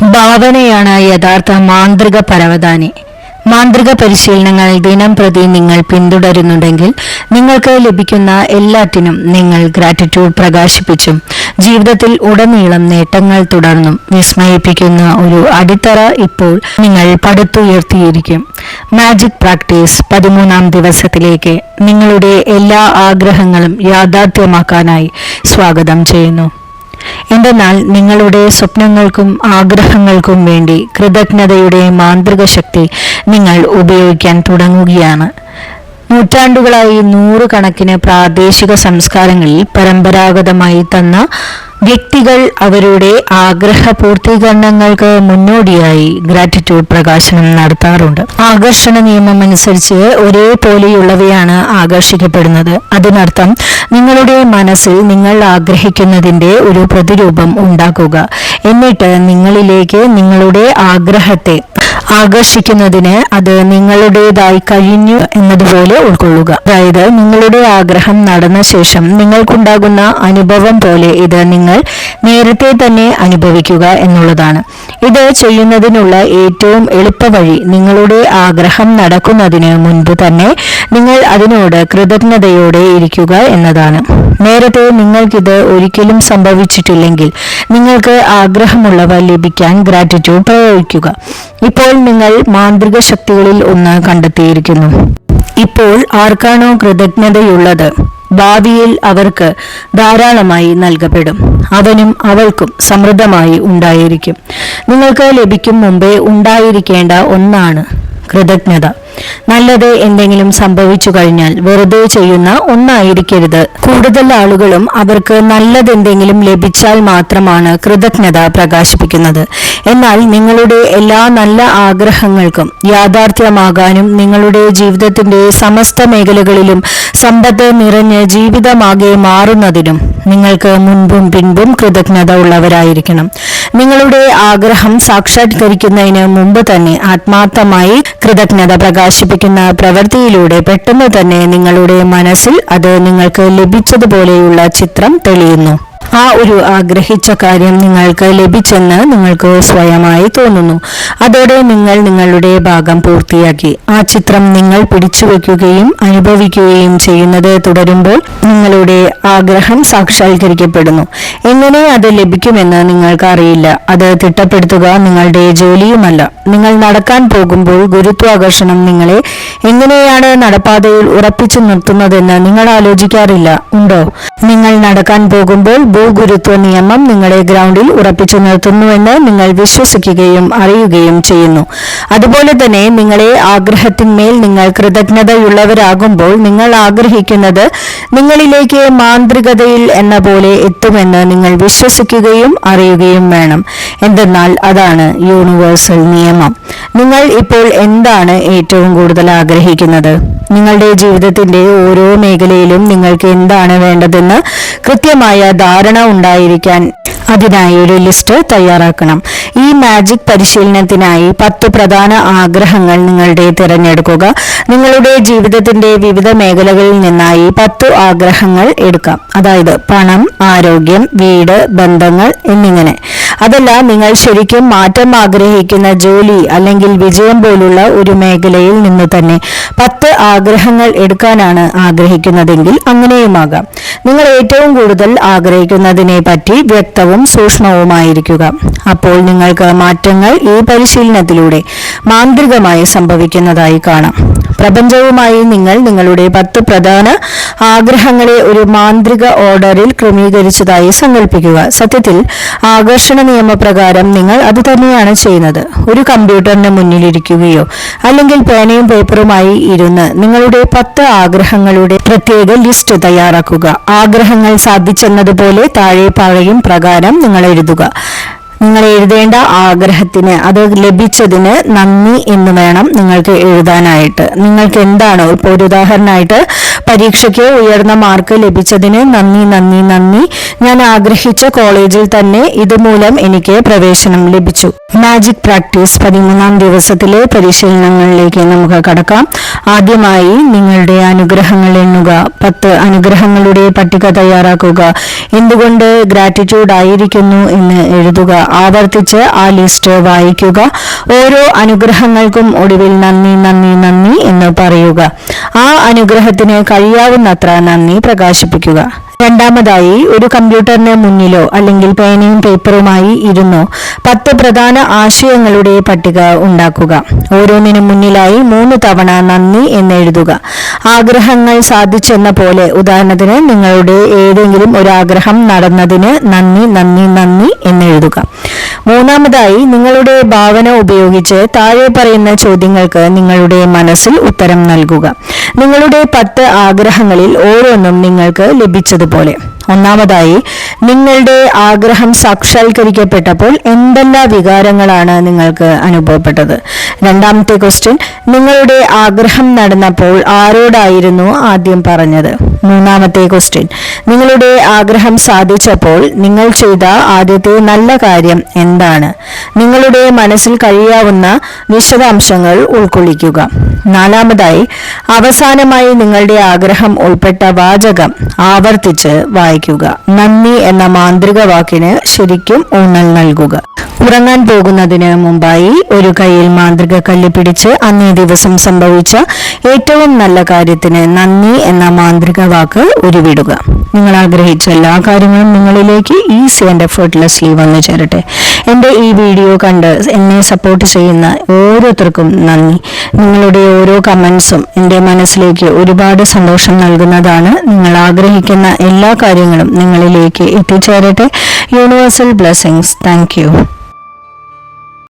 ഭാവനയാണ് യഥാർത്ഥ മാന്ത്രിക പരവതാനി. മാന്ത്രിക പരിശീലനങ്ങൾ ദിനം പ്രതി നിങ്ങൾ പിന്തുടരുന്നുണ്ടെങ്കിൽ നിങ്ങൾക്ക് ലഭിക്കുന്ന എല്ലാറ്റിനും നിങ്ങൾ ഗ്രാറ്റിറ്റ്യൂഡ് പ്രകാശിപ്പിച്ചും ജീവിതത്തിൽ ഉടനീളം നേട്ടങ്ങൾ തുടർന്നും വിസ്മയിപ്പിക്കുന്ന ഒരു അടിത്തറ ഇപ്പോൾ നിങ്ങൾ പടുത്തുയർത്തിയിരിക്കും. മാജിക് പ്രാക്ടീസ് 13-ാം ദിവസത്തിലേക്ക് നിങ്ങളുടെ എല്ലാ ആഗ്രഹങ്ങളും യാഥാർത്ഥ്യമാക്കാനായി സ്വാഗതം ചെയ്യുന്നു. എന്തെന്നാൽ നിങ്ങളുടെ സ്വപ്നങ്ങൾക്കും ആഗ്രഹങ്ങൾക്കും വേണ്ടി കൃതജ്ഞതയുടെ മാന്ത്രിക ശക്തി നിങ്ങൾ ഉപയോഗിക്കാൻ തുടങ്ങുകയാണ്. നൂറ്റാണ്ടുകളായി നൂറുകണക്കിന് പ്രാദേശിക സംസ്കാരങ്ങളിൽ പരമ്പരാഗതമായി തന്ന വ്യക്തികൾ അവരുടെ ആഗ്രഹ പൂർത്തീകരണങ്ങൾക്ക് മുന്നോടിയായി ഗ്രാറ്റിറ്റ്യൂഡ് പ്രകാശനം നടത്താറുണ്ട്. ആകർഷണ നിയമം അനുസരിച്ച് ഒരേപോലെയുള്ളവയാണ് ആകർഷിക്കപ്പെടുന്നത്. അതിനർത്ഥം നിങ്ങളുടെ മനസ്സിൽ നിങ്ങൾ ആഗ്രഹിക്കുന്നതിന്റെ ഒരു പ്രതിരൂപം ഉണ്ടാക്കുക, എന്നിട്ട് നിങ്ങളിലേക്ക് നിങ്ങളുടെ ആഗ്രഹത്തെ ആകർഷിക്കുന്നതിന് അത് നിങ്ങളുടേതായി കഴിഞ്ഞു എന്നതുപോലെ ഉൾക്കൊള്ളുക. അതായത് നിങ്ങളുടെ ആഗ്രഹം നടന്ന ശേഷം നിങ്ങൾക്കുണ്ടാകുന്ന അനുഭവം പോലെ ഇത് നിങ്ങൾ നേരത്തെ തന്നെ അനുഭവിക്കുക എന്നുള്ളതാണ്. ഇത് ചെയ്യുന്നതിനുള്ള ഏറ്റവും എളുപ്പവഴി നിങ്ങളുടെ ആഗ്രഹം നടക്കുന്നതിന് മുൻപ് തന്നെ നിങ്ങൾ അതിനോട് കൃതജ്ഞതയോടെ ഇരിക്കുക എന്നതാണ്. നേരത്തെ നിങ്ങൾക്കിത് ഒരിക്കലും സംഭവിച്ചിട്ടില്ലെങ്കിൽ നിങ്ങൾക്ക് ആഗ്രഹമുള്ളവ ലഭിക്കാൻ ഗ്രാറ്റിറ്റ്യൂഡ് പ്രയോഗിക്കുക. ഇപ്പോൾ നിങ്ങൾ മാന്ത്രിക ശക്തികളിൽ ഒന്ന് കണ്ടെത്തിയിരിക്കുന്നു. ഇപ്പോൾ ആർക്കാണോ കൃതജ്ഞതയുള്ളത് ഭാവിയിൽ അവർക്ക് ധാരാളമായി നൽകപ്പെടും. അവനും അവൾക്കും സമൃദ്ധമായി ഉണ്ടായിരിക്കും. നിങ്ങൾക്ക് ലഭിക്കും മുമ്പേ ഉണ്ടായിരിക്കേണ്ട ഒന്നാണ് കൃതജ്ഞത. നല്ലത് എന്തെങ്കിലും സംഭവിച്ചു കഴിഞ്ഞാൽ വെറുതെ ചെയ്യുന്ന ഒന്നായിരിക്കരുത്. കൂടുതൽ ആളുകളും അവർക്ക് നല്ലതെന്തെങ്കിലും ലഭിച്ചാൽ മാത്രമാണ് കൃതജ്ഞത പ്രകാശിപ്പിക്കുന്നത്. എന്നാൽ നിങ്ങളുടെ എല്ലാ നല്ല ആഗ്രഹങ്ങൾക്കും യാഥാർത്ഥ്യമാകാനും നിങ്ങളുടെ ജീവിതത്തിന്റെ സമസ്ത മേഖലകളിലും സമ്പത്ത് നിറഞ്ഞ് ജീവിതമാകെ മാറുന്നതിനും നിങ്ങൾക്ക് മുൻപും പിൻപും കൃതജ്ഞത ഉള്ളവരായിരിക്കണം. നിങ്ങളുടെ ആഗ്രഹം സാക്ഷാത്കരിക്കുന്നതിന് മുമ്പ് തന്നെ ആത്മാർത്ഥമായി കൃതജ്ഞത പ്രകാശിപ്പിക്കുന്ന പ്രവൃത്തിയിലൂടെ പെട്ടെന്ന് തന്നെ നിങ്ങളുടെ മനസ്സിൽ അത് നിങ്ങൾക്ക് ലഭിച്ചതുപോലെയുള്ള ചിത്രം തെളിയുന്നു. ആ ഒരു ആഗ്രഹിച്ച കാര്യം നിങ്ങൾക്ക് ലഭിച്ചെന്ന് നിങ്ങൾക്ക് സ്വയമായി തോന്നുന്നു. അതോടെ നിങ്ങൾ നിങ്ങളുടെ ഭാഗം പൂർത്തിയാക്കി. ആ ചിത്രം നിങ്ങൾ പിടിച്ചുവെക്കുകയും അനുഭവിക്കുകയും ചെയ്യുന്നത് തുടരുമ്പോൾ നിങ്ങളുടെ ആഗ്രഹം സാക്ഷാത്കരിക്കപ്പെടുന്നു. എങ്ങനെ അത് ലഭിക്കുമെന്ന് നിങ്ങൾക്ക് അറിയില്ല. അത് തിട്ടപ്പെടുത്തുക നിങ്ങളുടെ ജോലിയുമല്ല. നിങ്ങൾ നടക്കാൻ പോകുമ്പോൾ ഗുരുത്വാകർഷണം നിങ്ങളെ എങ്ങനെയാണ് നടപ്പാതയിൽ ഉറപ്പിച്ചു നിർത്തുന്നതെന്ന് നിങ്ങൾ ആലോചിക്കാറില്ല, ഉണ്ടോ? നിങ്ങൾ നടക്കാൻ പോകുമ്പോൾ ഭൂഗുരുത്വ നിയമം നിങ്ങളെ ഗ്രൗണ്ടിൽ ഉറപ്പിച്ചു നിർത്തുന്നുവെന്ന് നിങ്ങൾ വിശ്വസിക്കുകയും അറിയുകയും ചെയ്യുന്നു. അതുപോലെ തന്നെ നിങ്ങളെ ആഗ്രഹത്തിന്മേൽ നിങ്ങൾ കൃതജ്ഞതയുള്ളവരാകുമ്പോൾ നിങ്ങൾ ആഗ്രഹിക്കുന്നത് നിങ്ങളിലേക്ക് മാന്ത്രികതയിൽ എന്ന പോലെ എത്തുമെന്ന് നിങ്ങൾ വിശ്വസിക്കുകയും അറിയുകയും വേണം. എന്തെന്നാൽ അതാണ് യൂണിവേഴ്സൽ നിയമം. നിങ്ങൾ ഇപ്പോൾ എന്താണ് ഏറ്റവും കൂടുതൽ ആഗ്രഹിക്കുന്നത്? നിങ്ങളുടെ ജീവിതത്തിന്റെ ഓരോ മേഖലയിലും നിങ്ങൾക്ക് എന്താണ് വേണ്ടതെന്ന് കൃത്യമായ ധാരണ ഉണ്ടായിരിക്കാൻ അതിനായി ഒരു ലിസ്റ്റ് തയ്യാറാക്കണം. ഈ മാജിക് പരിശീലനത്തിനായി 10 പ്രധാന ആഗ്രഹങ്ങൾ നിങ്ങളുടെ തിരഞ്ഞെടുക്കുക. നിങ്ങളുടെ ജീവിതത്തിന്റെ വിവിധ മേഖലകളിൽ നിന്നായി 10 ആഗ്രഹങ്ങൾ എടുക്കാം. അതായത് പണം, ആരോഗ്യം, വീട്, ബന്ധങ്ങൾ എന്നിങ്ങനെ. അതല്ല, നിങ്ങൾ ശരിക്കും മാറ്റം ആഗ്രഹിക്കുന്ന ജോലി അല്ലെങ്കിൽ വിജയം പോലുള്ള ഒരു മേഖലയിൽ നിന്ന് തന്നെ 10 ആഗ്രഹങ്ങൾ എടുക്കാനാണ് ആഗ്രഹിക്കുന്നതെങ്കിൽ അങ്ങനെയുമാകാം. നിങ്ങൾ ഏറ്റവും കൂടുതൽ ആഗ്രഹിക്കുന്നതിനെ പറ്റി വ്യക്തവും സൂക്ഷ്മവുമായിരിക്കുക. അപ്പോൾ നിങ്ങൾക്ക് മാറ്റങ്ങൾ ഈ പരിശീലനത്തിലൂടെ മാന്ത്രികമായി സംഭവിക്കുന്നതായി കാണാം. പ്രപഞ്ചവുമായി നിങ്ങൾ നിങ്ങളുടെ 10 പ്രധാന ആഗ്രഹങ്ങളെ ഒരു മാന്ത്രിക ഓർഡറിൽ ക്രമീകരിച്ചതായി സങ്കല്പിക്കുക. സത്യത്തിൽ ആകർഷണ നിയമപ്രകാരം നിങ്ങൾ അത് തന്നെയാണ് ചെയ്യുന്നത്. ഒരു കമ്പ്യൂട്ടറിന് മുന്നിലിരിക്കുകയോ അല്ലെങ്കിൽ പേനയും പേപ്പറുമായി ഇരുന്ന് നിങ്ങളുടെ 10 ആഗ്രഹങ്ങളുടെ പ്രത്യേക ലിസ്റ്റ് തയ്യാറാക്കുക. ആഗ്രഹങ്ങൾ സാധിച്ചെന്നതുപോലെ താഴെ പറയും പ്രകാരം നിങ്ങൾ എഴുതുക. നിങ്ങൾ എഴുതേണ്ട ആഗ്രഹത്തിന്, അത് ലഭിച്ചതിന് നന്ദി എന്ന് വേണം നിങ്ങൾക്ക് എഴുതാനായിട്ട്. നിങ്ങൾക്ക് എന്താണോ, ഇപ്പോൾ ഒരു ഉദാഹരണമായിട്ട് പരീക്ഷയ്ക്ക് ഉയർന്ന മാർക്ക് ലഭിച്ചതിന് നന്ദി നന്ദി നന്ദി. ഞാൻ ആഗ്രഹിച്ച കോളേജിൽ തന്നെ ഇതുമൂലം എനിക്ക് പ്രവേശനം ലഭിച്ചു. മാജിക് പ്രാക്ടീസ് 13ാം ദിവസത്തിലെ പരിശീലനങ്ങളിലേക്ക് നമുക്ക് കടക്കാം. ആദ്യമായി നിങ്ങളുടെ അനുഗ്രഹങ്ങൾ എണ്ണുക. 10 അനുഗ്രഹങ്ങളുടെ പട്ടിക തയ്യാറാക്കുക. എന്തുകൊണ്ട് ഗ്രാറ്റിറ്റ്യൂഡ് ആയിരിക്കുന്നു എന്ന് എഴുതുക. ആവർത്തിച്ച് ആ ലിസ്റ്റ് വായിക്കുക. ഓരോ അനുഗ്രഹങ്ങൾക്കും ഒടുവിൽ നന്ദി നന്ദി നന്ദി എന്ന് പറയുക. ആ അനുഗ്രഹത്തിന് കഴിയാവുന്നത്ര നന്ദി പ്രകാശിപ്പിക്കുക. രണ്ടാമതായി, ഒരു കമ്പ്യൂട്ടറിന് മുന്നിലോ അല്ലെങ്കിൽ പേനയും പേപ്പറുമായി ഇരുന്നോ 10 പ്രധാന ആശയങ്ങളുടെ പട്ടിക ഉണ്ടാക്കുക. ഓരോന്നിനും മുന്നിലായി 3 തവണ നന്ദി എന്നെഴുതുക. ആഗ്രഹങ്ങൾ സാധിച്ചെന്ന പോലെ, ഉദാഹരണത്തിന് നിങ്ങളുടെ ഏതെങ്കിലും ഒരു ആഗ്രഹം നടന്നതിന് നന്ദി നന്ദി നന്ദി എന്നെഴുതുക. മൂന്നാമതായി, നിങ്ങളുടെ ഭാവന ഉപയോഗിച്ച് താഴെ പറയുന്ന ചോദ്യങ്ങൾക്ക് നിങ്ങളുടെ മനസ്സിൽ ഉത്തരം നൽകുക. നിങ്ങളുടെ 10 ആഗ്രഹങ്ങളിൽ ഓരോന്നും നിങ്ങൾക്ക് ലഭിച്ചതുപോലെ. ഒന്നാമതായി, നിങ്ങളുടെ ആഗ്രഹം സാക്ഷാത്കരിക്കപ്പെട്ടപ്പോൾ എന്തെല്ലാം വികാരങ്ങളാണ് നിങ്ങൾക്ക് അനുഭവപ്പെട്ടത്? രണ്ടാമത്തെ ക്വസ്റ്റ്യൻ, നിങ്ങളുടെ ആഗ്രഹം നടന്നപ്പോൾ ആരോടായിരുന്നു ആദ്യം പറഞ്ഞത്? മൂന്നാമത്തെ ക്വസ്റ്റ്യൻ, നിങ്ങളുടെ ആഗ്രഹം സാധിച്ചപ്പോൾ നിങ്ങൾ ചെയ്ത ആദ്യത്തെ നല്ല കാര്യം എന്താണ്? നിങ്ങളുടെ മനസ്സിൽ കഴിയാവുന്ന വിശദാംശങ്ങൾ ഉൾക്കൊള്ളിക്കുക. നാലാമതായി, അവസാനമായി നിങ്ങളുടെ ആഗ്രഹം ഉൾപ്പെട്ട വാചകം ആവർത്തിച്ച് വായിക്കുക. നന്ദി എന്ന മാന്ത്രിക വാക്കിന് ശരിക്കും ഊന്നൽ നൽകുക. ഉറങ്ങാൻ പോകുന്നതിന് മുമ്പായി ഒരു കൈയിൽ മാന്ത്രിക കല്ല് പിടിച്ച് അന്നേ ദിവസം സംഭവിച്ച ഏറ്റവും നല്ല കാര്യത്തിന് നന്ദി എന്ന മാന്ത്രിക വാക്ക് ഉരുവിടുക. നിങ്ങൾ ആഗ്രഹിച്ച എല്ലാ കാര്യങ്ങളും നിങ്ങളിലേക്ക് ഈസി ആൻഡ് എഫേർട്ട്ലെസ്ലി വന്നു ചേരട്ടെ. എൻ്റെ ഈ വീഡിയോ കണ്ട് എന്നെ സപ്പോർട്ട് ചെയ്യുന്ന ഓരോരുത്തർക്കും നന്ദി. നിങ്ങളുടെ ഓരോ കമൻസും എൻ്റെ മനസ്സിലേക്ക് ഒരുപാട് സന്തോഷം നൽകുന്നതാണ്. നിങ്ങൾ ആഗ്രഹിക്കുന്ന എല്ലാ കാര്യങ്ങളും നിങ്ങളിലേക്ക് എത്തിച്ചേരട്ടെ. Universal blessings. Thank U.